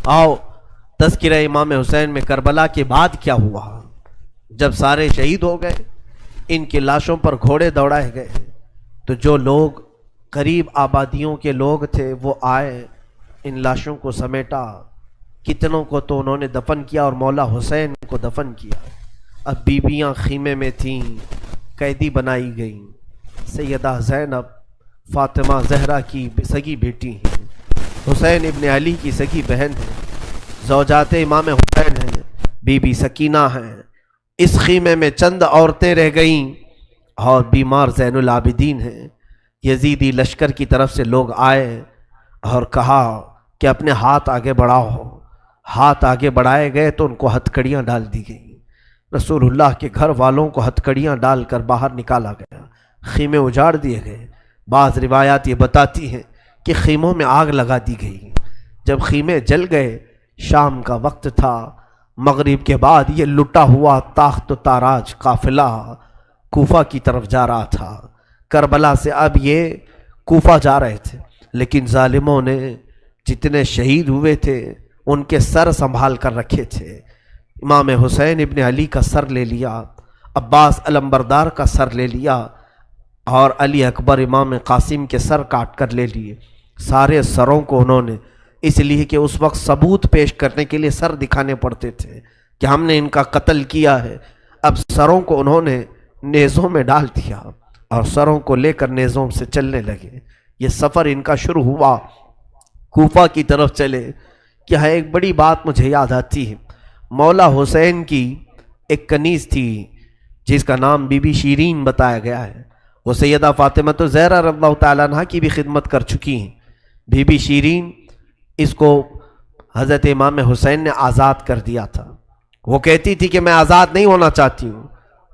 آؤ تذکرہ امام حسین میں کربلا کے بعد کیا ہوا۔ جب سارے شہید ہو گئے، ان کی لاشوں پر گھوڑے دوڑائے گئے، تو جو لوگ قریب آبادیوں کے لوگ تھے وہ آئے، ان لاشوں کو سمیٹا، کتنوں کو تو انہوں نے دفن کیا اور مولا حسین کو دفن کیا۔ اب بیویاں خیمے میں تھیں، قیدی بنائی گئیں۔ سیدہ زینب فاطمہ زہرا کی سگی بیٹی ہیں، حسین ابن علی کی سگی بہن ہیں، زوجات امام حسین ہیں، بی بی سکینہ ہیں۔ اس خیمے میں چند عورتیں رہ گئیں اور بیمار زین العابدین ہیں۔ یزیدی لشکر کی طرف سے لوگ آئے اور کہا کہ اپنے ہاتھ آگے بڑھاؤ۔ ہاتھ آگے بڑھائے گئے تو ان کو ہتھکڑیاں ڈال دی گئیں۔ رسول اللہ کے گھر والوں کو ہتھکڑیاں ڈال کر باہر نکالا گیا، خیمے اجاڑ دیے گئے۔ بعض روایات یہ بتاتی ہیں کہ خیموں میں آگ لگا دی گئی۔ جب خیمے جل گئے، شام کا وقت تھا، مغرب کے بعد یہ لٹا ہوا تاخت و تاراج قافلہ کوفہ کی طرف جا رہا تھا۔ کربلا سے اب یہ کوفہ جا رہے تھے، لیکن ظالموں نے جتنے شہید ہوئے تھے ان کے سر سنبھال کر رکھے تھے۔ امام حسین ابن علی کا سر لے لیا، عباس علمبردار کا سر لے لیا، اور علی اکبر امام قاسم کے سر کاٹ کر لے لیے۔ سارے سروں کو انہوں نے، اس لیے کہ اس وقت ثبوت پیش کرنے کے لیے سر دکھانے پڑتے تھے کہ ہم نے ان کا قتل کیا ہے۔ اب سروں کو انہوں نے نیزوں میں ڈال دیا اور سروں کو لے کر نیزوں سے چلنے لگے۔ یہ سفر ان کا شروع ہوا، کوفہ کی طرف چلے۔ کیا ہے، ایک بڑی بات مجھے یاد آتی ہے۔ مولا حسین کی ایک کنیز تھی جس کا نام بی بی شیرین بتایا گیا ہے۔ وہ سیدہ فاطمہ زہرا رضی اللہ تعالیٰ عنہ کی بھی خدمت کر چکی ہیں۔ بی بی شیرین، اس کو حضرت امام حسین نے آزاد کر دیا تھا۔ وہ کہتی تھی کہ میں آزاد نہیں ہونا چاہتی ہوں۔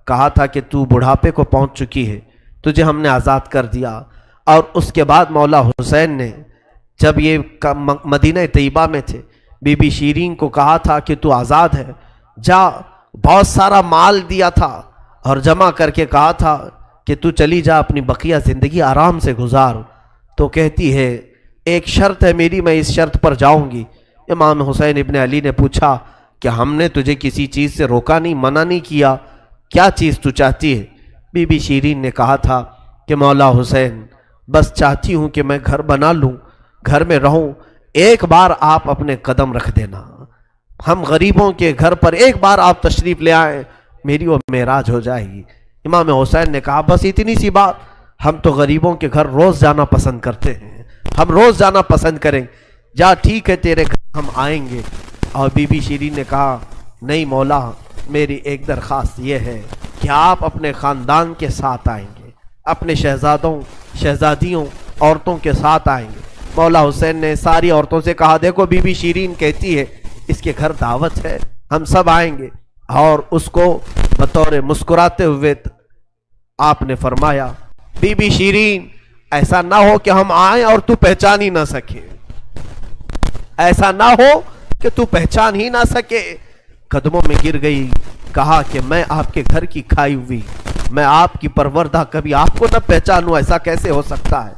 کہا تھا کہ تو بڑھاپے کو پہنچ چکی ہے، تجھے ہم نے آزاد کر دیا۔ اور اس کے بعد مولا حسین نے، جب یہ مدینہ طیبہ میں تھے، بی بی شیرین کو کہا تھا کہ تو آزاد ہے، جا۔ بہت سارا مال دیا تھا اور جمع کر کے کہا تھا کہ تو چلی جا، اپنی بقیہ زندگی آرام سے گزار۔ تو کہتی ہے ایک شرط ہے میری، میں اس شرط پر جاؤں گی۔ امام حسین ابن علی نے پوچھا کہ ہم نے تجھے کسی چیز سے روکا نہیں، منع نہیں کیا، کیا چیز تو چاہتی ہے؟ بی بی شیرین نے کہا تھا کہ مولا حسین، بس چاہتی ہوں کہ میں گھر بنا لوں، گھر میں رہوں، ایک بار آپ اپنے قدم رکھ دینا، ہم غریبوں کے گھر پر ایک بار آپ تشریف لے آئیں، میری وہ معراج ہو جائے گی۔ امام حسین نے کہا بس اتنی سی بات، ہم تو غریبوں کے گھر روز جانا پسند کرتے ہیں، ہم روز جانا پسند کریں، جا ٹھیک ہے تیرے گھر ہم آئیں گے۔ اور بی بی شیرین نے کہا نہیں مولا، میری ایک درخواست یہ ہے کہ آپ اپنے خاندان کے ساتھ آئیں گے، اپنے شہزادوں شہزادیوں عورتوں کے ساتھ آئیں گے۔ مولا حسین نے ساری عورتوں سے کہا دیکھو بی بی شیرین کہتی ہے اس کے گھر دعوت ہے، ہم سب آئیں گے۔ اور اس کو بطور مسکراتے ہوئے آپ نے فرمایا بی بی شیرین، ایسا نہ ہو کہ ہم آئیں اور تو پہچان ہی نہ سکے، ایسا نہ ہو کہ تو پہچان ہی نہ سکے۔ قدموں میں گر گئی، کہا کہ میں آپ کے گھر کی کھائی ہوئی، میں آپ کی پروردہ، کبھی آپ کو نہ پہچانوں، ایسا کیسے ہو سکتا ہے؟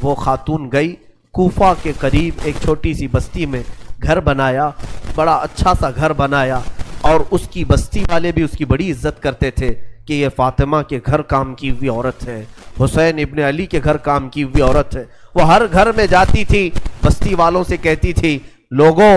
وہ خاتون گئی، کوفہ کے قریب ایک چھوٹی سی بستی میں گھر بنایا، بڑا اچھا سا گھر بنایا، اور اس کی بستی والے بھی اس کی بڑی عزت کرتے تھے کہ یہ فاطمہ کے گھر کام کی ہوئی عورت ہے، حسین ابن علی کے گھر کام کی ہوئی عورت ہے۔ وہ ہر گھر میں جاتی تھی، بستی والوں سے کہتی تھی لوگوں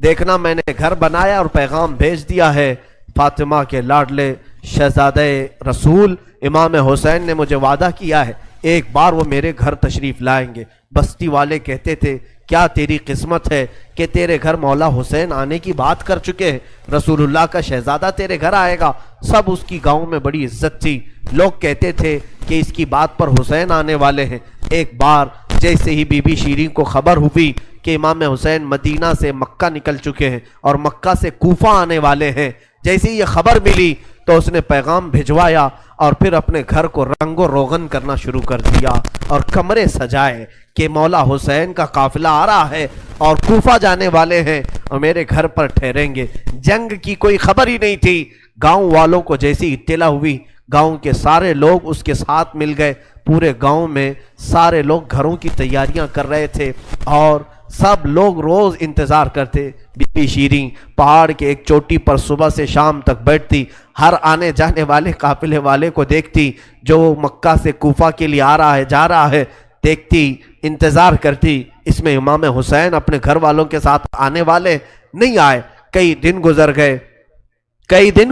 دیکھنا میں نے گھر بنایا اور پیغام بھیج دیا ہے، فاطمہ کے لاڈلے شہزادے رسول امام حسین نے مجھے وعدہ کیا ہے ایک بار وہ میرے گھر تشریف لائیں گے۔ بستی والے کہتے تھے کیا تیری قسمت ہے کہ تیرے گھر مولا حسین آنے کی بات کر چکے ہیں، رسول اللہ کا شہزادہ تیرے گھر آئے گا۔ سب اس کی گاؤں میں بڑی عزت تھی، لوگ کہتے تھے کہ اس کی بات پر حسین آنے والے ہیں۔ ایک بار جیسے ہی بی بی شیرین کو خبر ہوئی کہ امام حسین مدینہ سے مکہ نکل چکے ہیں اور مکہ سے کوفہ آنے والے ہیں، جیسے ہی یہ خبر ملی تو اس نے پیغام بھجوایا اور پھر اپنے گھر کو رنگ و روغن کرنا شروع کر دیا اور کمرے سجائے کہ مولا حسین کا قافلہ آ رہا ہے اور کوفہ جانے والے ہیں اور میرے گھر پر ٹھہریں گے۔ جنگ کی کوئی خبر ہی نہیں تھی۔ گاؤں والوں کو جیسی اطلاع ہوئی، گاؤں کے سارے لوگ اس کے ساتھ مل گئے۔ پورے گاؤں میں سارے لوگ گھروں کی تیاریاں کر رہے تھے اور سب لوگ روز انتظار کرتے. بی بی شیریں پہاڑ کے ایک چوٹی پر صبح سے شام تک بیٹھتی, ہر آنے جانے والے قافلے والے کو دیکھتی, جو مکہ سے کوفہ کے لیے آ رہا ہے جا رہا ہے دیکھتی, انتظار کرتی. اس میں امام حسین اپنے گھر والوں کے ساتھ آنے والے نہیں آئے. کئی دن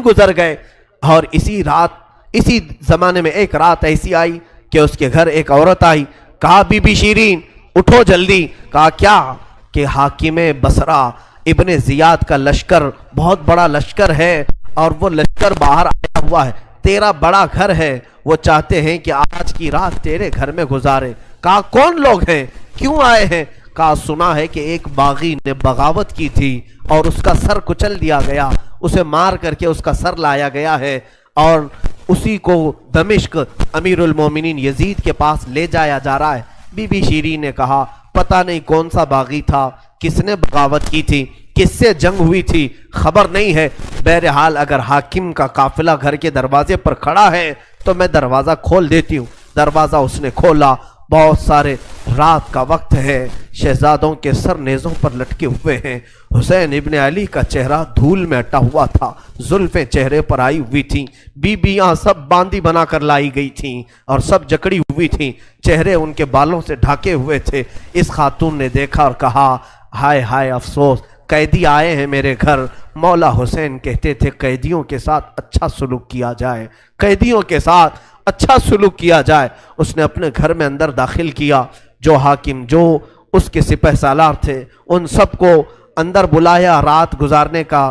گزر گئے اور اسی زمانے میں ایک رات ایسی آئی کہ اس کے گھر ایک عورت آئی. کہا بی بی شیریں اٹھو جلدی. کہا کیا؟ کہ حاکم بصرہ ابن زیاد کا لشکر بہت بڑا لشکر ہے اور وہ لشکر باہر آیا ہوا ہے, تیرا بڑا گھر ہے, وہ چاہتے ہیں کہ آج کی رات تیرے گھر میں گزارے. کہا کون لوگ ہیں, کیوں آئے ہیں؟ کہا سنا ہے کہ ایک باغی نے بغاوت کی تھی اور اس کا سر کچل دیا گیا, اسے مار کر کے اس کا سر لایا گیا ہے اور اسی کو دمشق امیر المومنین یزید کے پاس لے جایا جا رہا ہے. بی بی شیریں نے کہا پتہ نہیں کون سا باغی تھا, کس نے بغاوت کی تھی, کس سے جنگ ہوئی تھی, خبر نہیں ہے. بہرحال اگر حاکم کا قافلہ گھر کے دروازے پر کھڑا ہے تو میں دروازہ کھول دیتی ہوں. دروازہ اس نے کھولا. بہت سارے رات کا وقت ہے, شہزادوں کے سر نیزوں پر لٹکے ہوئے ہیں. حسین ابن علی کا چہرہ دھول میں اٹا ہوا تھا, زلفیں چہرے پر آئی ہوئی تھیں, بیبیاں سب باندی بنا کر لائی گئی تھیں اور سب جکڑی ہوئی تھیں, چہرے ان کے بالوں سے ڈھاکے ہوئے تھے. اس خاتون نے دیکھا اور کہا ہائے ہائے افسوس, قیدی آئے ہیں میرے گھر. مولا حسین کہتے تھے قیدیوں کے ساتھ اچھا سلوک کیا جائے, قیدیوں کے ساتھ اچھا سلوک کیا جائے. اس نے اپنے گھر میں اندر داخل کیا, جو حاکم جو اس کے سپہ سالار تھے ان سب کو اندر بلایا, رات گزارنے کا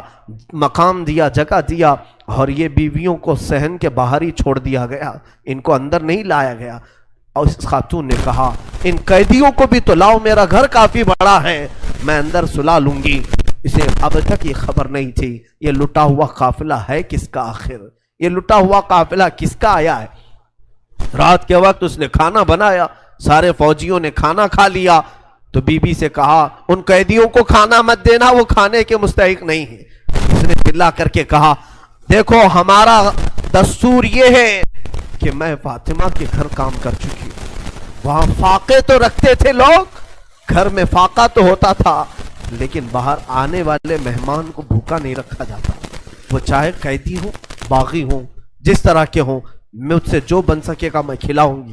مقام دیا, جگہ دیا, اور یہ بیویوں کو صحن کے باہر ہی چھوڑ دیا گیا, ان کو اندر نہیں لایا گیا. اور اس خاتون نے کہا ان قیدیوں کو بھی تو لاؤ, میرا گھر کافی بڑا ہے, میں اندر سلا لوں گی. اسے اب تک یہ خبر نہیں تھی یہ لٹا ہوا قافلہ ہے کس کا, آخر یہ لٹا ہوا قافلہ کس کا آیا ہے. رات کے وقت اس نے کھانا بنایا, سارے فوجیوں نے کھانا کھا لیا. تو بی بی سے کہا ان قیدیوں کو کھانا مت دینا, وہ کھانے کے مستحق نہیں ہے. اس نے چلا کر کے کہا دیکھو ہمارا دستور یہ ہے کہ میں فاطمہ کے گھر کام کر چکی ہوں, وہاں فاقے تو رکھتے تھے لوگ, گھر میں فاقہ تو ہوتا تھا, لیکن باہر آنے والے مہمان کو بھوکا نہیں رکھا جاتا. وہ چاہے قیدی ہوں, باغی ہوں, جس طرح کے ہوں, مجھ سے جو بن سکے گا میں کھلاؤں گی.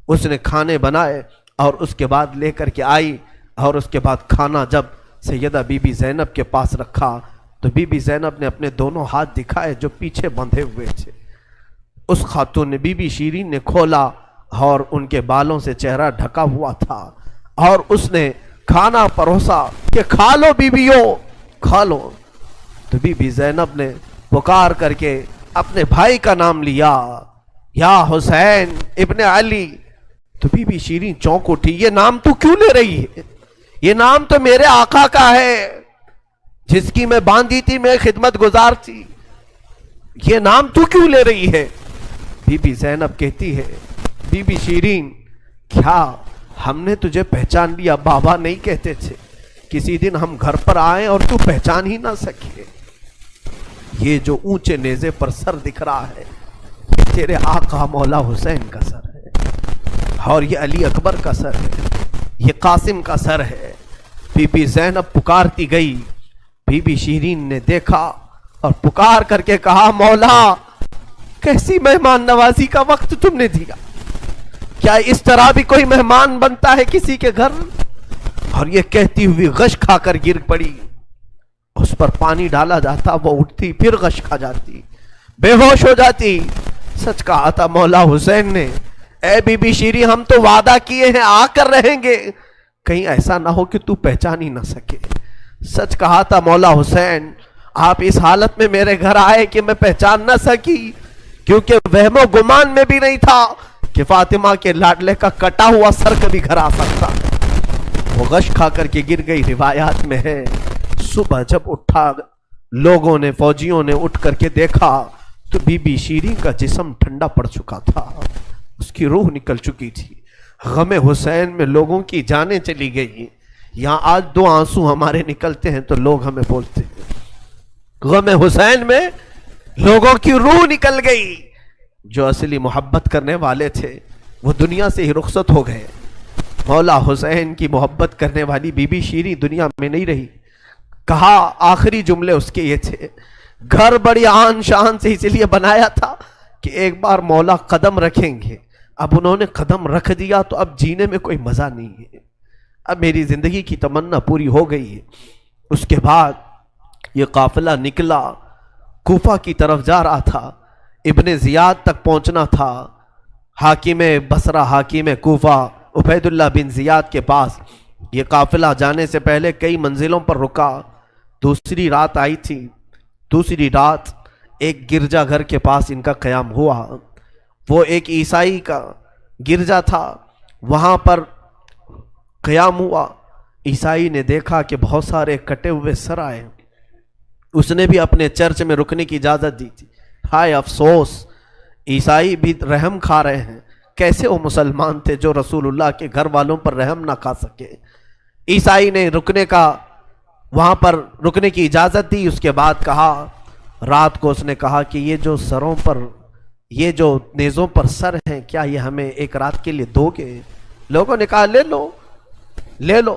اس نے کھانے بنائے اور اس کے بعد لے کر کے آئی, اور اس کے بعد کھانا جب سیدہ بی بی زینب کے پاس رکھا تو بی بی زینب نے اپنے دونوں ہاتھ دکھائے جو پیچھے بندھے ہوئے تھے. اس خاتون نے بی بی شیریں نے کھولا اور ان کے بالوں سے چہرہ ڈھکا ہوا تھا, اور اس نے کھانا پروسا کہ کھا لو بیبیوں کھا لو. تو بی بی زینب نے پکار کر کے اپنے بھائی کا نام لیا, یا حسین ابن علی. تو بی بی شیریں چونک اٹھی, یہ نام تو کیوں لے رہی ہے, یہ نام تو میرے آقا کا ہے جس کی میں باندھی تھی, میں خدمت گزار تھی, یہ نام تو کیوں لے رہی ہے. بی بی زینب کہتی ہے بی بی شیریں کیا ہم نے تجھے پہچان لیا, بابا نہیں کہتے تھے کسی دن ہم گھر پر آئیں اور تو پہچان ہی نہ سکے. یہ جو اونچے نیزے پر سر دکھ رہا ہے یہ تیرے آقا مولا حسین کا سر ہے, اور یہ علی اکبر کا سر ہے, یہ قاسم کا سر ہے. بی بی زینب پکارتی گئی. بی بی شیریں نے دیکھا اور پکار کر کے کہا مولا کیسی مہمان نوازی کا وقت تم نے دیا, کیا اس طرح بھی کوئی مہمان بنتا ہے کسی کے گھر. اور یہ کہتی ہوئی غش کھا کر گر پڑی, اس پر پانی ڈالا جاتا, وہ اٹھتی پھر غش کھا جاتی, بے ہوش ہو جاتی. سچ کہا تھا مولا حسین نے, اے بی بی شیریں ہم تو وعدہ کیے ہیں آ کر رہیں گے, کہیں ایسا نہ ہو کہ تو پہچان ہی نہ سکے. سچ کہا تھا مولا حسین, آپ اس حالت میں میرے گھر آئے کہ میں پہچان نہ سکی, کیونکہ وہم و گمان میں بھی نہیں تھا کہ فاطمہ کے لاڈلے کا کٹا ہوا سر کبھی گھر آ سکتا. وہ غش کھا کر کے گر گئی. روایات میں ہے صبح جب اٹھا لوگوں نے, فوجیوں نے اٹھ کر کے دیکھا تو بی بی شیریں کا جسم ٹھنڈا پڑ چکا تھا, اس کی روح نکل چکی تھی. غم حسین میں لوگوں کی جانیں چلی گئی. یہاں آج دو آنسو ہمارے نکلتے ہیں تو لوگ ہمیں بولتے ہیں غم حسین میں لوگوں کی روح نکل گئی. جو اصلی محبت کرنے والے تھے وہ دنیا سے ہی رخصت ہو گئے, مولا حسین کی محبت کرنے والی بی بی شیریں دنیا میں نہیں رہی. کہا آخری جملے اس کے یہ تھے، گھر بڑی آن شان سے اس لیے بنایا تھا کہ ایک بار مولا قدم رکھیں گے. اب انہوں نے قدم رکھ دیا تو اب جینے میں کوئی مزہ نہیں ہے، اب میری زندگی کی تمنا پوری ہو گئی ہے. اس کے بعد یہ قافلہ نکلا، کوفہ کی طرف جا رہا تھا، ابن زیاد تک پہنچنا تھا. حاکم بصرہ، حاکم کوفہ عبید اللہ بن زیاد کے پاس یہ قافلہ جانے سے پہلے کئی منزلوں پر رکا. دوسری رات آئی تھی. دوسری رات ایک گرجا گھر کے پاس ان کا قیام ہوا. وہ ایک عیسائی کا گرجا تھا، وہاں پر قیام ہوا. عیسائی نے دیکھا کہ بہت سارے کٹے ہوئے سر آئے. اس نے بھی اپنے چرچ میں رکنے کی اجازت دی تھی. ہائے افسوس، عیسائی بھی رحم کھا رہے ہیں. کیسے وہ مسلمان تھے جو رسول اللہ کے گھر والوں پر رحم نہ کھا سکے. عیسائی نے وہاں پر رکنے کی اجازت دی. اس کے بعد کہا، رات کو اس نے کہا کہ یہ جو سروں پر، یہ جو نیزوں پر سر ہیں، کیا یہ ہمیں ایک رات کے لیے دو گے؟ لوگوں نے کہا لے لو لے لو،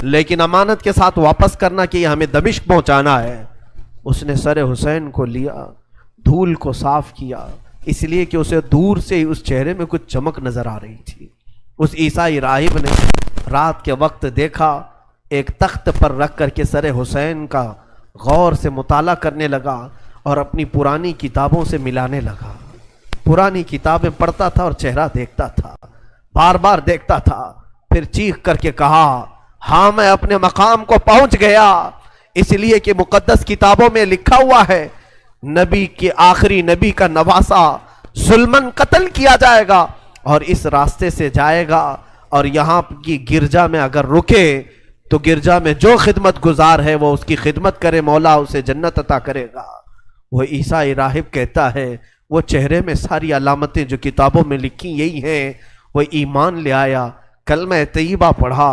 لیکن امانت کے ساتھ واپس کرنا کہ یہ ہمیں دمشق پہنچانا ہے. اس نے سر حسین کو لیا، دھول کو صاف کیا، اس لیے کہ اسے دور سے اس چہرے میں کچھ چمک نظر آ رہی تھی. اس عیسائی راہب نے رات کے وقت دیکھا، ایک تخت پر رکھ کر کے سر حسین کا غور سے مطالعہ کرنے لگا اور اپنی پرانی کتابوں سے ملانے لگا. پرانی کتابیں پڑھتا تھا اور چہرہ دیکھتا تھا، بار بار دیکھتا تھا. پھر چیخ کر کے کہا، ہاں میں اپنے مقام کو پہنچ گیا، اس لیے کہ مقدس کتابوں میں لکھا ہوا ہے نبی کے آخری نبی کا نواسا ظلمن قتل کیا جائے گا اور اس راستے سے جائے گا، اور یہاں کی گرجا میں اگر رکے تو گرجا میں جو خدمت گزار ہے وہ اس کی خدمت کرے، مولا اسے جنت عطا کرے گا. وہ عیسائی راہب کہتا ہے وہ چہرے میں ساری علامتیں جو کتابوں میں لکھی یہی ہیں. وہ ایمان لے آیا، کلمہ طیبہ پڑھا،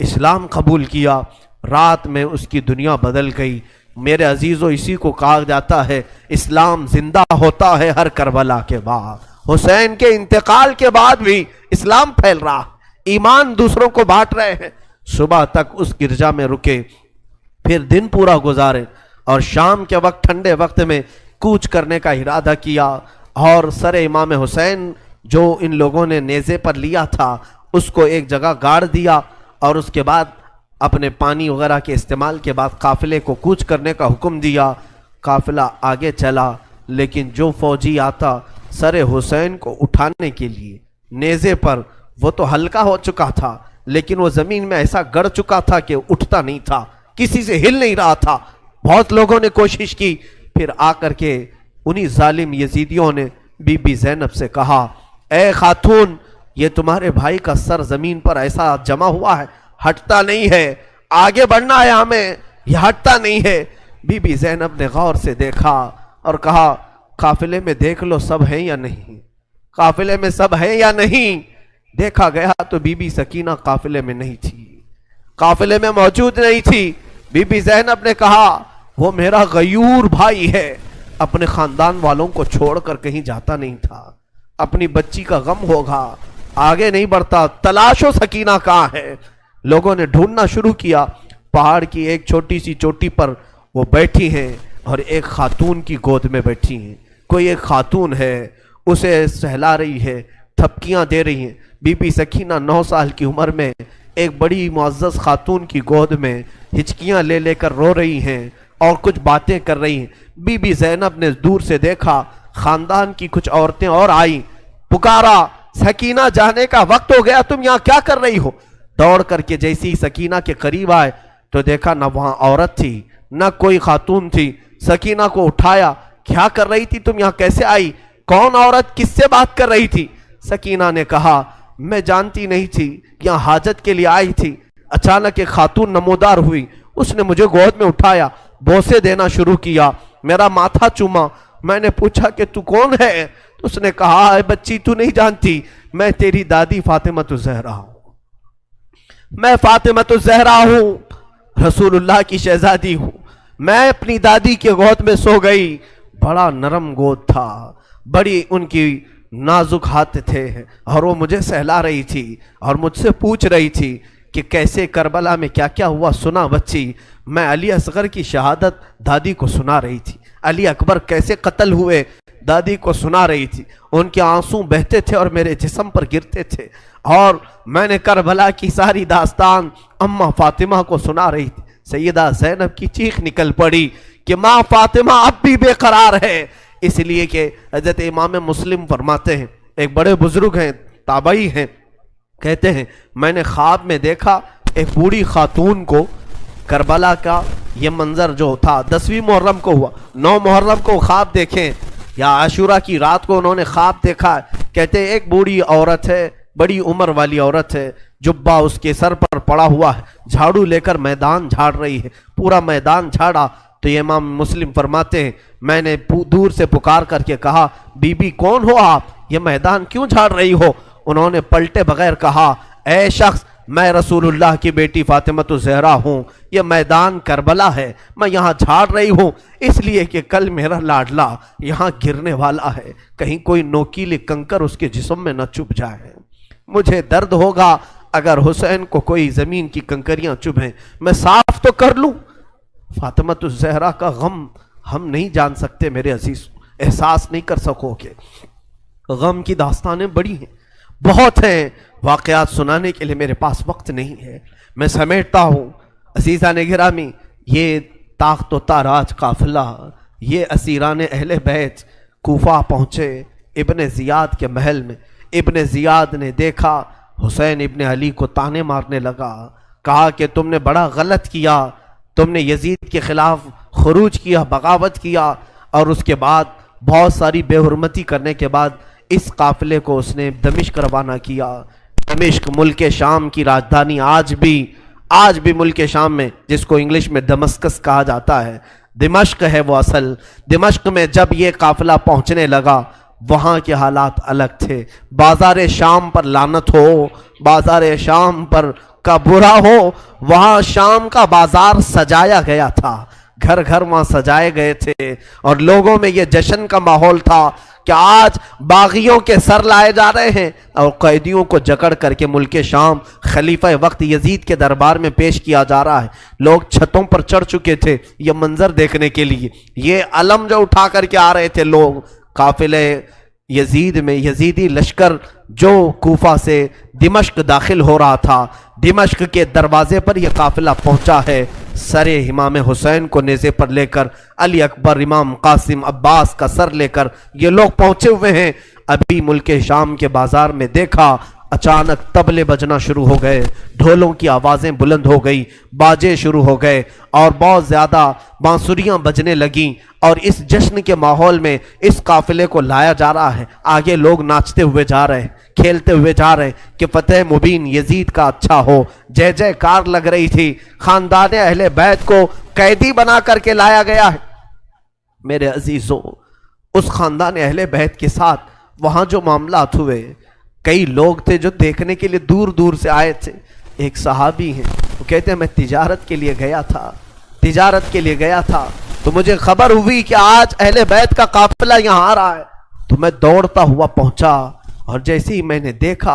اسلام قبول کیا. رات میں اس کی دنیا بدل گئی. میرے عزیزو، اسی کو کہا جاتا ہے اسلام زندہ ہوتا ہے ہر کربلا کے بعد. حسین کے انتقال کے بعد بھی اسلام پھیل رہا، ایمان دوسروں کو بانٹ رہے ہیں. صبح تک اس گرجا میں رکے، پھر دن پورا گزارے اور شام کے وقت ٹھنڈے وقت میں کوچ کرنے کا ارادہ کیا اور سر امام حسین جو ان لوگوں نے نیزے پر لیا تھا اس کو ایک جگہ گاڑ دیا، اور اس کے بعد اپنے پانی وغیرہ کے استعمال کے بعد قافلے کو کوچ کرنے کا حکم دیا. قافلہ آگے چلا، لیکن جو فوجی آتا سر حسین کو اٹھانے کے لیے نیزے پر، وہ تو ہلکا ہو چکا تھا لیکن وہ زمین میں ایسا گڑ چکا تھا کہ اٹھتا نہیں تھا، کسی سے ہل نہیں رہا تھا. بہت لوگوں نے کوشش کی. پھر آ کر کے انہی ظالم یزیدیوں نے بی بی زینب سے کہا، اے خاتون، یہ تمہارے بھائی کا سر زمین پر ایسا جمع ہوا ہے، ہٹتا نہیں ہے، آگے بڑھنا ہے ہمیں، یہ ہٹتا نہیں ہے. بی بی زینب نے غور سے دیکھا اور کہا، قافلے میں دیکھ لو سب ہیں یا نہیں، قافلے میں سب ہیں یا نہیں. دیکھا گیا تو بی بی سکینہ قافلے میں نہیں تھی، قافلے میں موجود نہیں تھی. بی بی زینب نے کہا، وہ میرا غیور بھائی ہے، اپنے خاندان والوں کو چھوڑ کر کہیں جاتا نہیں تھا، اپنی بچی کا غم ہوگا، آگے نہیں بڑھتا، تلاش و سکینہ کہاں ہے. لوگوں نے ڈھونڈنا شروع کیا. پہاڑ کی ایک چھوٹی سی چوٹی پر وہ بیٹھی ہیں اور ایک خاتون کی گود میں بیٹھی ہیں. کوئی ایک خاتون ہے، اسے سہلا رہی ہے، تھپکیاں دے رہی ہیں. بی بی سکینہ 9 سال کی عمر میں ایک بڑی معزز خاتون کی گود میں ہچکیاں لے لے کر رو رہی ہیں اور کچھ باتیں کر رہی ہیں. بی بی زینب نے دور سے دیکھا، خاندان کی کچھ عورتیں اور آئیں، پکارا، سکینہ جانے کا وقت ہو گیا، تم یہاں کیا کر رہی ہو؟ دوڑ کر کے جیسی سکینہ کے قریب آئے تو دیکھا نہ وہاں عورت تھی نہ کوئی خاتون تھی. سکینہ کو اٹھایا، کیا کر رہی تھی تم یہاں، کیسے آئی، کون عورت، کس سے بات کر رہی تھی؟ سکینہ نے کہا، میں جانتی نہیں تھی، یہاں حاجت کے لیے آئی تھی، اچانک ایک خاتون نمودار ہوئی، اس نے مجھے گود میں اٹھایا، بوسے دینا شروع کیا، میرا ماتھا چوما. میں نے پوچھا کہ تو کون ہے؟ تو اس نے کہا، اے بچی تو نہیں جانتی، میں تیری دادی فاطمۃ الزہرا ہوں، میں فاطمۃ الزہرا ہوں، رسول اللہ کی شہزادی ہوں. میں اپنی دادی کے گود میں سو گئی، بڑا نرم گود تھا، بڑی ان کی نازک ہاتھ تھے اور وہ مجھے سہلا رہی تھی اور مجھ سے پوچھ رہی تھی کہ کیسے کربلا میں کیا کیا ہوا سنا بچی۔ میں علی اصغر کی شہادت دادی کو سنا رہی تھی، علی اکبر کیسے قتل ہوئے دادی کو سنا رہی تھی، ان کے آنسو بہتے تھے اور میرے جسم پر گرتے تھے، اور میں نے کربلا کی ساری داستان اماں فاطمہ کو سنا رہی تھی۔ سیدہ زینب کی چیخ نکل پڑی کہ ماں فاطمہ اب بھی بے قرار ہے، اس لیے کہ حضرت امام مسلم فرماتے ہیں، ایک بڑے بزرگ ہیں، تابعی ہیں، کہتے ہیں میں نے خواب میں دیکھا ایک بوڑھی خاتون کو، کربلا کا یہ منظر جو تھا 10ویں محرم کو ہوا، 9 محرم کو خواب دیکھیں یا عاشورہ کی رات کو انہوں نے خواب دیکھا، کہتے ہیں ایک بوڑھی عورت ہے، بڑی عمر والی عورت ہے، جبہ اس کے سر پر پڑا ہوا ہے، جھاڑو لے کر میدان جھاڑ رہی ہے، پورا میدان جھاڑا۔ تو یہ امام مسلم فرماتے ہیں میں نے دور سے پکار کر کے کہا بی بی کون ہو آپ، یہ میدان کیوں جھاڑ رہی ہو؟ انہوں نے پلٹے بغیر کہا اے شخص میں رسول اللہ کی بیٹی فاطمۃ الزہرا ہوں، یہ میدان کربلا ہے، میں یہاں جھاڑ رہی ہوں اس لیے کہ کل میرا لاڈلا یہاں گرنے والا ہے، کہیں کوئی نوکیلی کنکر اس کے جسم میں نہ چبھ جائے، مجھے درد ہوگا اگر حسین کو کوئی زمین کی کنکریاں چبھیں، میں صاف تو کر لوں۔ فاطمۃ الزہرا کا غم ہم نہیں جان سکتے میرے عزیز، احساس نہیں کر سکو گے، غم کی داستانیں بڑی ہیں، بہت ہیں، واقعات سنانے کے لیے میرے پاس وقت نہیں ہے، میں سمیٹتا ہوں۔ عزیزان گرامی، یہ تاخت و تاراج قافلہ، یہ اسیران اہل بیت کوفہ پہنچے ابن زیاد کے محل میں۔ ابن زیاد نے دیکھا حسین ابن علی کو تانے مارنے لگا، کہا کہ تم نے بڑا غلط کیا، تم نے یزید کے خلاف خروج کیا، بغاوت کیا، اور اس کے بعد بہت ساری بے حرمتی کرنے کے بعد اس قافلے کو اس نے دمشق روانہ کیا۔ دمشق ملک شام کی راجدھانی، آج بھی ملک شام میں جس کو انگلش میں دمسکس کہا جاتا ہے، دمشق ہے وہ اصل۔ دمشق میں جب یہ قافلہ پہنچنے لگا وہاں کے حالات الگ تھے، بازار شام پر لعنت ہو، بازار شام پر کا برا ہو، وہاں شام کا بازار سجایا گیا تھا، گھر گھر وہاں سجائے گئے تھے، اور لوگوں میں یہ جشن کا ماحول تھا کہ آج باغیوں کے سر لائے جا رہے ہیں اور قیدیوں کو جکڑ کر کے ملک شام خلیفہ وقت یزید کے دربار میں پیش کیا جا رہا ہے۔ لوگ چھتوں پر چڑھ چکے تھے یہ منظر دیکھنے کے لیے، یہ علم جو اٹھا کر کے آ رہے تھے لوگ قافلے یزید میں، یزیدی لشکر جو کوفہ سے دمشق داخل ہو رہا تھا، دمشق کے دروازے پر یہ قافلہ پہنچا ہے، سر امام حسین کو نیزے پر لے کر، علی اکبر، امام قاسم، عباس کا سر لے کر یہ لوگ پہنچے ہوئے ہیں۔ ابھی ملک شام کے بازار میں دیکھا اچانک طبلے بجنا شروع ہو گئے، ڈھولوں کی آوازیں بلند ہو گئی، باجے شروع ہو گئے اور بہت زیادہ بانسریاں بجنے لگیں، اور اس جشن کے ماحول میں اس قافلے کو لایا جا رہا ہے، آگے لوگ ناچتے ہوئے جا رہے ہیں، کھیلتے ہوئے جا رہے ہیں کہ فتح مبین یزید کا اچھا ہو، جے جے کار لگ رہی تھی، خاندان اہل بیت کو قیدی بنا کر کے لایا گیا ہے۔ میرے عزیزوں، اس خاندان اہل بیت کے ساتھ وہاں جو معاملات ہوئے، کئی لوگ تھے جو دیکھنے کے لیے دور دور سے آئے تھے۔ ایک صحابی ہیں، وہ کہتے ہیں میں تجارت کے لیے گیا تھا تو مجھے خبر ہوئی کہ آج اہل بیت کا قافلہ یہاں آ رہا ہے، تو میں دوڑتا ہوا پہنچا، اور جیسے ہی میں نے دیکھ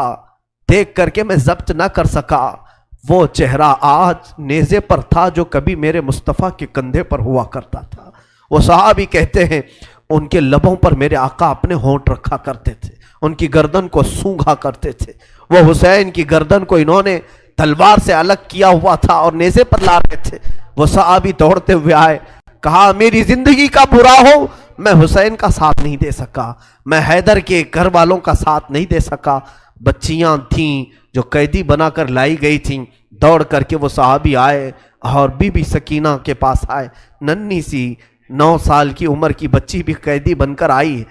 کر کے میں ضبط نہ کر سکا، وہ چہرہ آج نیزے پر تھا جو کبھی میرے مصطفیٰ کے کندھے پر ہوا کرتا تھا۔ وہ صحابی کہتے ہیں ان کے لبوں پر میرے آقا اپنے ہونٹ رکھا کرتے تھے، ان کی گردن کو سونگھا کرتے تھے، وہ حسین کی گردن کو انہوں نے تلوار سے الگ کیا ہوا تھا اور نیزے پر لا رہے تھے۔ وہ صحابی دوڑتے ہوئے آئے، کہا میری زندگی کا برا ہو، میں حسین کا ساتھ نہیں دے سکا، میں حیدر کے گھر والوں کا ساتھ نہیں دے سکا۔ بچیاں تھیں جو قیدی بنا کر لائی گئی تھیں، دوڑ کر کے وہ صحابی آئے اور بی بی سکینہ کے پاس آئے، ننھی سی 9 سال کی عمر کی بچی بھی قیدی بن کر آئی،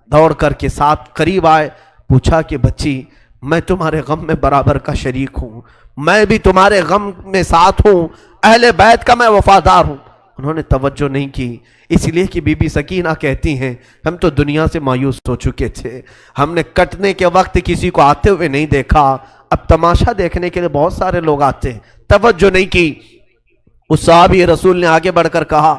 دوڑ کر کے ساتھ قریب آئے، پوچھا کہ بچی میں تمہارے غم میں برابر کا شریک ہوں، میں بھی تمہارے غم میں ساتھ ہوں، اہل بیت کا میں وفادار ہوں۔ انہوں نے توجہ نہیں کی، اس لیے کہ بی بی سکینہ کہتی ہیں ہم تو دنیا سے مایوس ہو چکے تھے، ہم نے کٹنے کے وقت کسی کو آتے ہوئے نہیں دیکھا، اب تماشا دیکھنے کے لیے بہت سارے لوگ آتے ہیں، توجہ نہیں کی۔ اس صحابی رسول نے آگے بڑھ کر کہا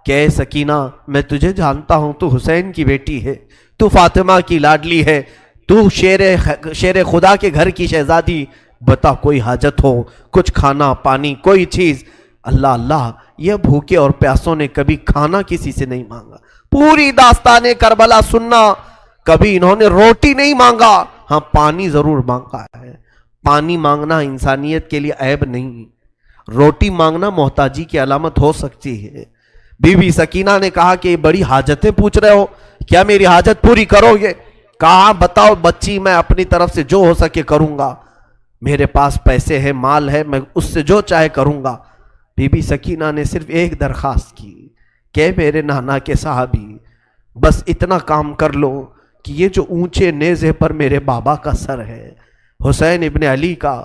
کہ اے سکینہ میں تجھے جانتا ہوں، تو حسین کی بیٹی ہے، تو فاطمہ کی لاڈلی ہے، تو شیر خدا کے گھر کی شہزادی، بتا کوئی حاجت ہو، کچھ کھانا پانی کوئی چیز۔ اللہ اللہ، یہ بھوکے اور پیاسوں نے کبھی کھانا کسی سے نہیں مانگا۔ پوری داستان کربلا سننا، کبھی انہوں نے روٹی نہیں مانگا، ہاں پانی ضرور مانگا ہے۔ پانی مانگنا انسانیت کے لیے عیب نہیں، روٹی مانگنا محتاجی کی علامت ہو سکتی ہے۔ بی بی سکینہ نے کہا کہ بڑی حاجتیں پوچھ رہے ہو، کیا میری حاجت پوری کرو گے؟ کہا بتاؤ بچی، میں اپنی طرف سے جو ہو سکے کروں گا، میرے پاس پیسے ہیں، مال ہے، میں اس سے جو چاہے کروں گا۔ بی بی سکینہ نے صرف ایک درخواست کی کہ میرے نانا کے صحابی، بس اتنا کام کر لو کہ یہ جو اونچے نیزے پر میرے بابا کا سر ہے، حسین ابن علی کا،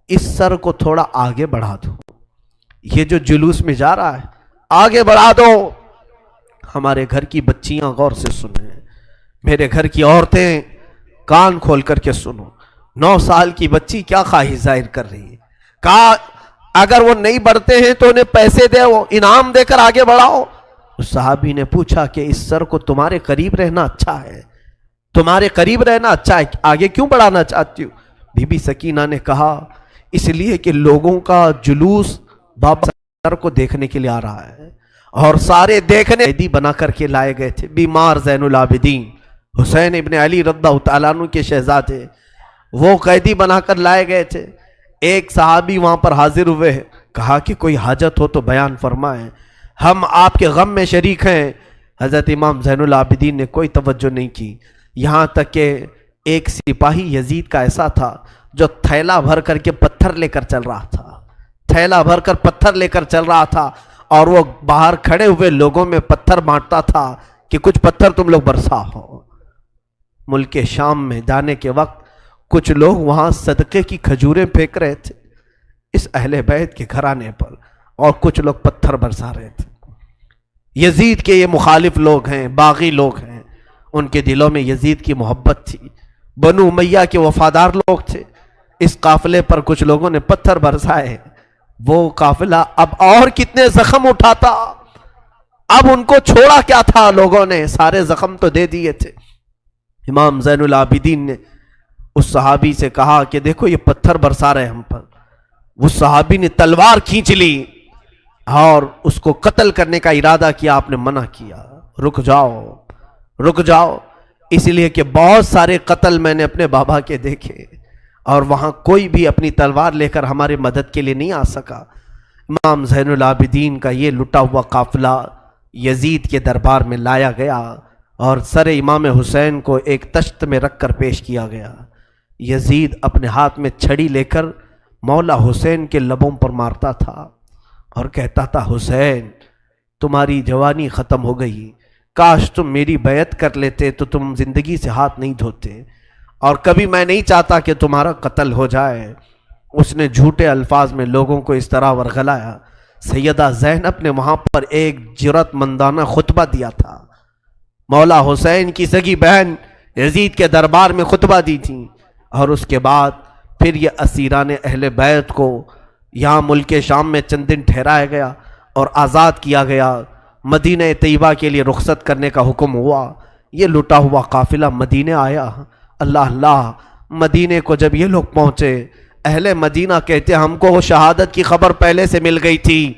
اس سر کو تھوڑا آگے بڑھا دو، یہ جو جلوس میں جا رہا ہے آگے بڑھا دو۔ ہمارے گھر کی بچیاں غور سے سنیں، میرے گھر کی عورتیں کان کھول کر کے سنو، 9 سال کی بچی کیا خواہش ظاہر کر رہی ہے؟ کہا اگر وہ نہیں بڑھتے ہیں تو انہیں پیسے دے، وہ انعام دے کر آگے بڑھاؤ۔ اس صحابی نے پوچھا کہ اس سر کو تمہارے قریب رہنا اچھا ہے، تمہارے قریب رہنا اچھا ہے، آگے کیوں بڑھانا چاہتی ہو؟ بی بی سکینہ نے کہا اس لیے کہ لوگوں کا جلوس بابا سر کو دیکھنے کے لیے آ رہا ہے، اور سارے دیکھنے قیدی بنا کر کے لائے گئے تھے۔ بیمار زین العابدین حسین ابن علی رضی اللہ تعالیٰ عنہ کے شہزادے، وہ قیدی بنا کر لائے گئے تھے۔ ایک صحابی وہاں پر حاضر ہوئے، کہا کہ کوئی حاجت ہو تو بیان فرمائیں، ہم آپ کے غم میں شریک ہیں۔ حضرت امام زین العابدین نے کوئی توجہ نہیں کی، یہاں تک کہ ایک سپاہی یزید کا ایسا تھا جو تھیلا بھر کر کے پتھر لے کر چل رہا تھا، تھیلا بھر کر پتھر لے کر چل رہا تھا، اور وہ باہر کھڑے ہوئے لوگوں میں پتھر بانٹتا تھا کہ کچھ پتھر تم لوگ برسا ہو۔ ملک شام میں جانے کے وقت کچھ لوگ وہاں صدقے کی کھجوریں پھینک رہے تھے اس اہل بیت کے گھرانے پر، اور کچھ لوگ پتھر برسا رہے تھے۔ یزید کے یہ مخالف لوگ ہیں، باغی لوگ ہیں، ان کے دلوں میں یزید کی محبت تھی، بنو امیہ کے وفادار لوگ تھے۔ اس قافلے پر کچھ لوگوں نے پتھر برسائے، وہ قافلہ اب اور کتنے زخم اٹھاتا، اب ان کو چھوڑا کیا تھا؟ لوگوں نے سارے زخم تو دے دیے تھے۔ امام زین العابدین نے اس صحابی سے کہا کہ دیکھو یہ پتھر برسا رہے ہم پر۔ وہ صحابی نے تلوار کھینچ لی اور اس کو قتل کرنے کا ارادہ کیا، آپ نے منع کیا، رک جاؤ رک جاؤ، اس لیے کہ بہت سارے قتل میں نے اپنے بابا کے دیکھے، اور وہاں کوئی بھی اپنی تلوار لے کر ہمارے مدد کے لیے نہیں آ سکا۔ امام زین العابدین کا یہ لٹا ہوا قافلہ یزید کے دربار میں لایا گیا، اور سر امام حسین کو ایک تشت میں رکھ کر پیش کیا گیا۔ یزید اپنے ہاتھ میں چھڑی لے کر مولا حسین کے لبوں پر مارتا تھا اور کہتا تھا حسین تمہاری جوانی ختم ہو گئی، کاش تم میری بیعت کر لیتے تو تم زندگی سے ہاتھ نہیں دھوتے، اور کبھی میں نہیں چاہتا کہ تمہارا قتل ہو جائے۔ اس نے جھوٹے الفاظ میں لوگوں کو اس طرح ورغلایا۔ سیدہ زینب نے وہاں پر ایک جرأت مندانہ خطبہ دیا تھا، مولا حسین کی سگی بہن یزید کے دربار میں خطبہ دی تھی، اور اس کے بعد پھر یہ اسیران اہل بیت کو یہاں ملک شام میں چند دن ٹھہرایا گیا اور آزاد کیا گیا، مدینہ طیبہ کے لیے رخصت کرنے کا حکم ہوا۔ یہ لٹا ہوا قافلہ مدینہ آیا۔ اللہ اللہ، مدینے کو جب یہ لوگ پہنچے، اہل مدینہ کہتے ہم کو وہ شہادت کی خبر پہلے سے مل گئی تھی،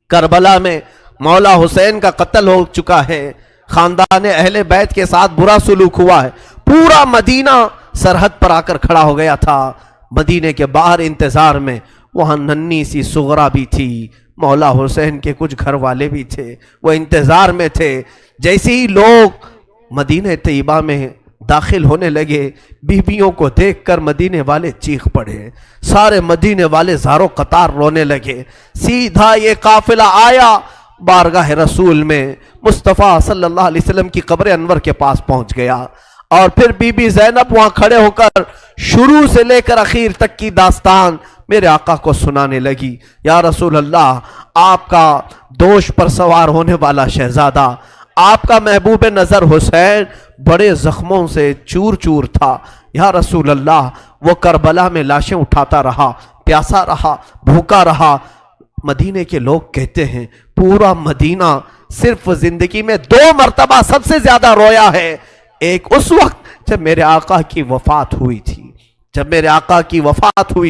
کربلا میں مولا حسین کا قتل ہو چکا ہے، خاندان اہل بیت کے ساتھ برا سلوک ہوا ہے۔ پورا مدینہ سرحد پر آ کر کھڑا ہو گیا تھا، مدینے کے باہر انتظار میں۔ وہاں ننھی سی سغرا بھی تھی، مولا حسین کے کچھ گھر والے بھی تھے، وہ انتظار میں تھے۔ جیسے ہی لوگ مدینہ طیبہ میں داخل ہونے لگے، بیویوں کو دیکھ کر مدینے والے چیخ پڑے، سارے مدینے والے زاروں قطار رونے لگے۔ سیدھا یہ قافلہ آیا بارگاہ رسول میں، مصطفیٰ صلی اللہ علیہ وسلم کی قبر انور کے پاس پہنچ گیا، اور پھر بی بی زینب وہاں کھڑے ہو کر شروع سے لے کر اخیر تک کی داستان میرے آقا کو سنانے لگی۔ یا رسول اللہ، آپ کا دوش پر سوار ہونے والا شہزادہ، آپ کا محبوب نظر حسین بڑے زخموں سے چور چور تھا۔ یا رسول اللہ، وہ کربلا میں لاشیں اٹھاتا رہا، پیاسا رہا، بھوکا رہا۔ مدینے کے لوگ کہتے ہیں پورا مدینہ صرف زندگی میں 2 مرتبہ سب سے زیادہ رویا ہے. ایک اس وقت جب میرے آقا کی وفات ہوئی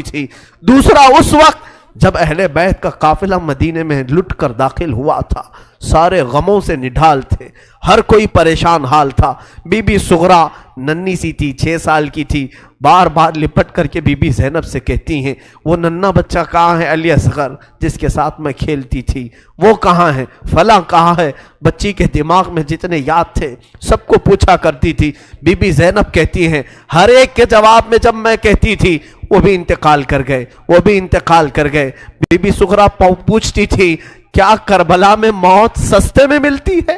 تھی، دوسرا اس وقت جب اہل بیت کا قافلہ مدینے میں لٹ کر داخل ہوا تھا. سارے غموں سے نڈھال تھے، ہر کوئی پریشان حال تھا. بی بی صغرا ننی سی تھی، 6 سال کی تھی. بار بار لپٹ کر کے بی بی زینب سے کہتی ہیں وہ ننھا بچہ کہاں ہے علی اصغر جس کے ساتھ میں کھیلتی تھی، وہ کہاں ہے، فلاں کہاں ہے. بچی کے دماغ میں جتنے یاد تھے سب کو پوچھا کرتی تھی. بی بی زینب کہتی ہیں ہر ایک کے جواب میں جب میں کہتی تھی وہ بھی انتقال کر گئے. بی بی صغرا پوچھتی تھی کیا کربلا میں موت سستے میں ملتی ہے؟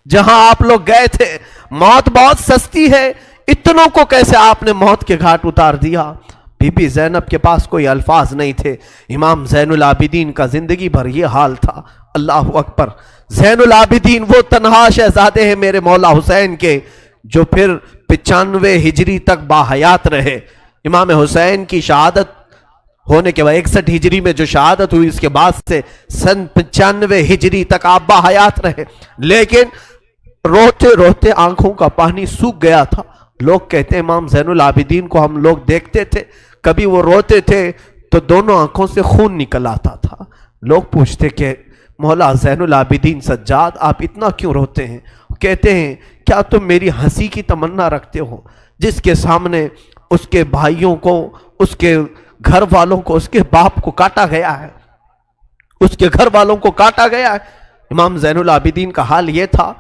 جہاں آپ لوگ گئے تھے موت بہت سستی ہے، اتنوں کو کیسے آپ نے موت کے گھاٹ اتار دیا؟ بی بی زینب کے پاس کوئی الفاظ نہیں تھے. امام زین العابدین کا زندگی بھر یہ حال تھا. اللہ اکبر. زین العابدین وہ تنہا شہزادے ہیں میرے مولا حسین کے جو پھر 95 ہجری تک باحیات رہے. امام حسین کی شہادت ہونے کے بعد 61 ہجری میں جو شہادت ہوئی اس کے بعد سے سن 95 ہجری تک آپ باحیات رہے، لیکن روتے روتے آنکھوں کا پانی سوکھ گیا تھا. لوگ کہتے ہیں امام زین العابدین کو ہم لوگ دیکھتے تھے، کبھی وہ روتے تھے تو دونوں آنکھوں سے خون نکل آتا تھا. لوگ پوچھتے کہ مولا زین العابدین سجاد آپ اتنا کیوں روتے ہیں؟ کہتے ہیں کیا تم میری ہنسی کی تمنا رکھتے ہو جس کے سامنے اس کے بھائیوں کو، اس کے گھر والوں کو، اس کے باپ کو کاٹا گیا ہے، اس کے گھر والوں کو کاٹا گیا ہے. امام زین العابدین کا حال یہ تھا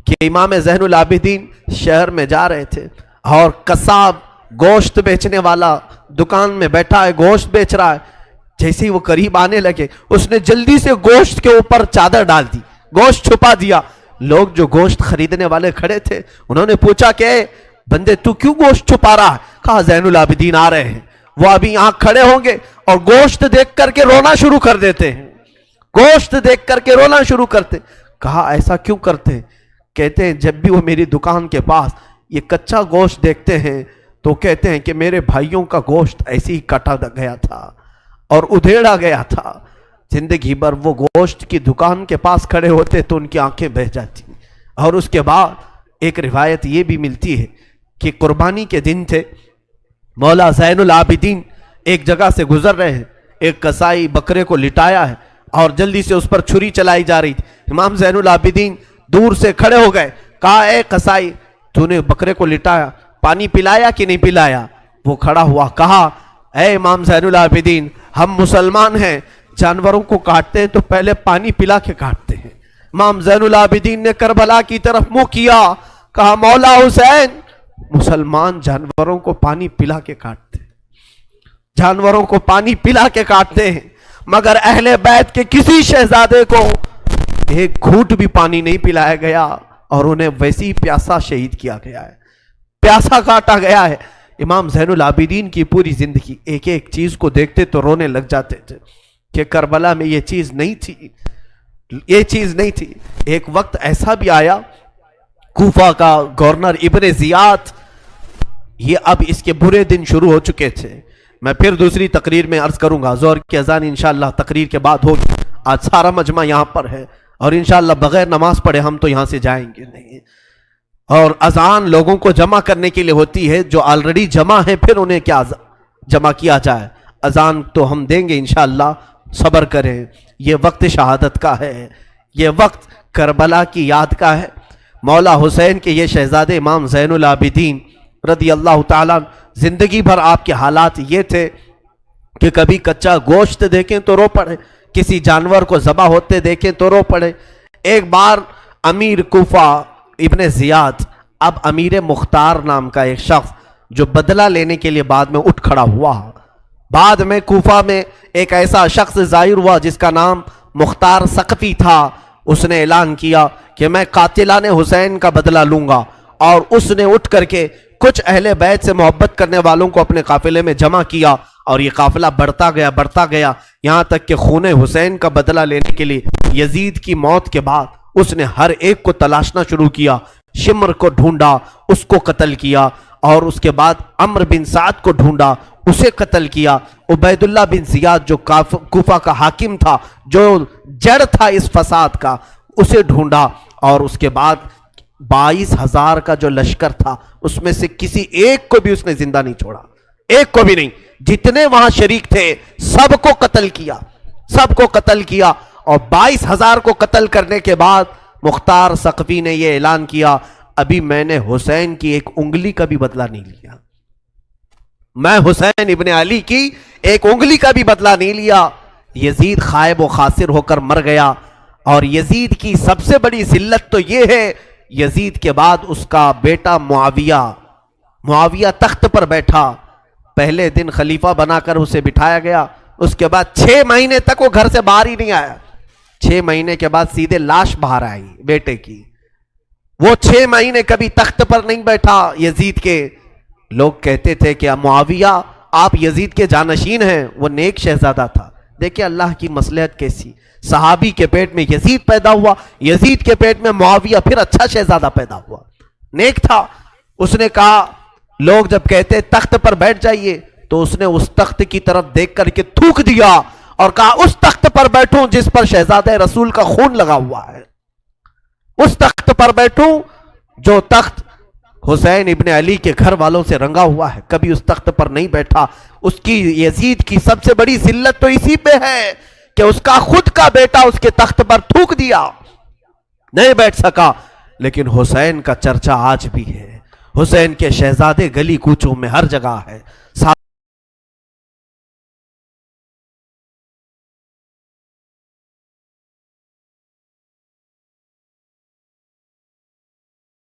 کہ امام زین العابدین شہر میں جا رہے تھے اور قصاب گوشت بیچنے والا دکان میں بیٹھا ہے، گوشت بیچ رہا ہے. جیسے ہی وہ قریب آنے لگے اس نے جلدی سے گوشت کے اوپر چادر ڈال دی، گوشت چھپا دیا. لوگ جو گوشت خریدنے والے کھڑے تھے انہوں نے پوچھا کہ بندے تو کیوں گوشت چھپا رہا ہے؟ کہا زین العابدین آ رہے ہیں، وہ ابھی یہاں کھڑے ہوں گے اور گوشت دیکھ کر کے رونا شروع کر دیتے ہیں، گوشت دیکھ کر کے رونا شروع کرتے. کہا ایسا کیوں کرتے ہیں؟ کہتے ہیں جب بھی وہ میری دکان کے پاس یہ کچا گوشت دیکھتے ہیں تو کہتے ہیں کہ میرے بھائیوں کا گوشت ایسے ہی کاٹا گیا تھا اور ادھیڑا گیا تھا. زندگی بھر وہ گوشت کی دکان کے پاس کھڑے ہوتے تو ان کی آنکھیں بہہ جاتی. اور اس کے بعد ایک روایت یہ بھی ملتی ہے کہ قربانی کے دن تھے، مولا زین العابدین ایک جگہ سے گزر رہے ہیں، ایک قصائی بکرے کو لٹایا ہے اور جلدی سے اس پر چھری چلائی جا رہی تھی. امام زین العابدین دور سے کھڑے ہو گئے، کہا اے قصائی تو نے بکرے کو لٹایا، پانی پلایا کہ نہیں پلایا؟ وہ کھڑا ہوا، کہا اے امام زین العابدین ہم مسلمان ہیں، جانوروں کو کاٹتے ہیں تو پہلے پانی پلا کے کاٹتے ہیں. امام زین العابدین نے کربلا کی طرف منہ کیا، کہا مولا حسین مسلمان جانوروں کو پانی پلا کے کاٹتے ہیں، جانوروں کو پانی پلا کے کاٹتے ہیں، مگر اہل بیت کے کسی شہزادے کو ایک گھونٹ بھی پانی نہیں پلایا گیا اور انہیں ویسی پیاسا شہید کیا گیا ہے، پیاسا کاٹا گیا ہے. امام زین العابدین کی پوری زندگی ایک ایک چیز کو دیکھتے تو رونے لگ جاتے تھے کہ کربلا میں یہ چیز نہیں تھی، یہ چیز نہیں تھی. ایک وقت ایسا بھی آیا، کوفہ کا گورنر ابن زیاد، یہ اب اس کے برے دن شروع ہو چکے تھے. میں پھر دوسری تقریر میں عرض کروں گا، ظہر کی اذان انشاءاللہ تقریر کے بعد ہوگی. آج سارا مجمع یہاں پر ہے اور انشاءاللہ بغیر نماز پڑھے ہم تو یہاں سے جائیں گے نہیں. اور اذان لوگوں کو جمع کرنے کے لیے ہوتی ہے، جو آلریڈی جمع ہیں پھر انہیں کیا جمع کیا جائے. اذان تو ہم دیں گے انشاءاللہ، صبر کریں. یہ وقت شہادت کا ہے، یہ وقت کربلا کی یاد کا ہے. مولا حسین کے یہ شہزادے امام زین العابدین رضی اللہ تعالیٰ، زندگی بھر آپ کے حالات یہ تھے کہ کبھی کچا گوشت دیکھیں تو رو پڑے، کسی جانور کو ذبح ہوتے دیکھیں تو رو پڑے. ایک بار امیر کوفہ ابن زیاد، اب امیر مختار نام کا ایک شخص جو بدلہ لینے کے لیے بعد میں اٹھ کھڑا ہوا، بعد میں کوفہ میں ایک ایسا شخص ظاہر ہوا جس کا نام مختار ثقفی تھا. اس نے اعلان کیا کہ میں قاتلان حسین کا بدلہ لوں گا، اور اس نے اٹھ کر کے کچھ اہل بیت سے محبت کرنے والوں کو اپنے قافلے میں جمع کیا اور یہ قافلہ بڑھتا گیا یہاں تک کہ خون حسین کا بدلہ لینے کے لیے یزید کی موت کے بعد اس نے ہر ایک کو تلاشنا شروع کیا. شمر کو ڈھونڈا، اس کو قتل کیا، اور اس کے بعد عمرو بن سعد کو ڈھونڈا، اسے قتل کیا. عبید اللہ بن زیاد جو کوفہ کا حاکم تھا، جو جڑ تھا اس فساد کا، اسے ڈھونڈا، اور اس کے بعد 22,000 کا جو لشکر تھا اس میں سے کسی ایک کو بھی اس نے زندہ نہیں چھوڑا، ایک کو بھی نہیں. جتنے وہاں شریک تھے سب کو قتل کیا، سب کو قتل کیا. اور 22,000 کو قتل کرنے کے بعد مختار ثقفی نے یہ اعلان کیا، ابھی میں نے حسین کی ایک انگلی کا بھی بدلہ نہیں لیا، میں حسین ابن علی کی ایک انگلی کا بھی بدلہ نہیں لیا. یزید خائب و خاسر ہو کر مر گیا. اور یزید کی سب سے بڑی ذلت تو یہ ہے، یزید کے بعد اس کا بیٹا معاویہ تخت پر بیٹھا. پہلے دن خلیفہ بنا کر اسے بٹھایا گیا، اس کے بعد 6 مہینے تک وہ گھر سے باہر ہی نہیں آیا. 6 مہینے کے بعد سیدھے لاش باہر آئی بیٹے کی. وہ 6 مہینے کبھی تخت پر نہیں بیٹھا یزید کے. لوگ کہتے تھے کہ معاویہ آپ یزید کے جانشین ہیں. وہ نیک شہزادہ تھا. دیکھیں اللہ کی مصلحت کیسی، صحابی کے پیٹ میں یزید پیدا ہوا، یزید کے پیٹ میں معاویہ، پھر اچھا شہزادہ پیدا ہوا، نیک تھا. اس نے کہا، لوگ جب کہتے تخت پر بیٹھ جائیے تو اس نے اس تخت کی طرف دیکھ کر کے تھوک دیا اور کہا اس تخت پر بیٹھوں جس پر شہزادہ رسول کا خون لگا ہوا ہے، اس تخت پر بیٹھوں جو تخت حسین ابن علی کے گھر والوں سے رنگا ہوا ہے. کبھی اس تخت پر نہیں بیٹھا. اس کی یزید کی سب سے بڑی ذلت تو اسی پہ ہے کہ اس کا خود کا بیٹا اس کے تخت پر تھوک دیا، نہیں بیٹھ سکا. لیکن حسین کا چرچا آج بھی ہے، حسین کے شہزادے گلی کوچوں میں ہر جگہ ہے.